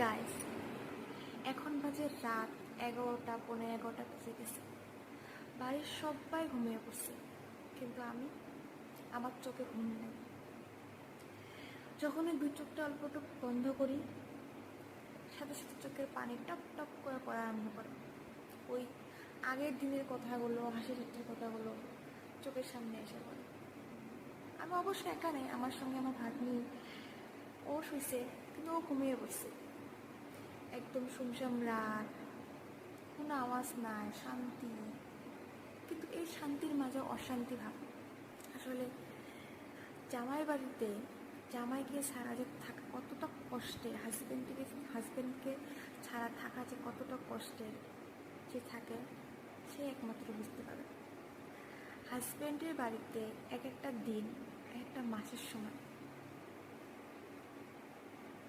Guys, এখন বাজে রাত 11টা, 11:15 বেজে গেছে। বাড়ির সবাই ঘুমিয়ে পড়ছে, কিন্তু আমার চোখে ঘুম নেই। যখন এই দুই চোখটা অল্পটুকু বন্ধ করি, সাথে সাথে চোখের পানি টপ টপ করে পড়া আরম্ভ করে। ওই আগের দিনের কথাগুলো, হাসি ঠাট্টার কথাগুলো চোখের সামনে এসে পড়ে। আমি অবশ্য একা নেই, আমার সঙ্গে আমার ভাগ্নি, ও শুইছে, কিন্তু ও ঘুমিয়ে পড়ছে। একদম শুনশান রাত, কোনো আওয়াজ নাই, শান্তি। কিন্তু এই শান্তির মাঝে অশান্তি ভাব। আসলে জামাই বাড়িতে জামাইকে ছাড়া যে থাকা কতটা কষ্টের, হাজব্যান্ডকে ছাড়া থাকা যে কতটা কষ্টের, যে থাকে সে একমাত্র বুঝতে পারে। হাজব্যান্ডের বাড়িতে এক একটা দিন, এক একটা মাসের সময়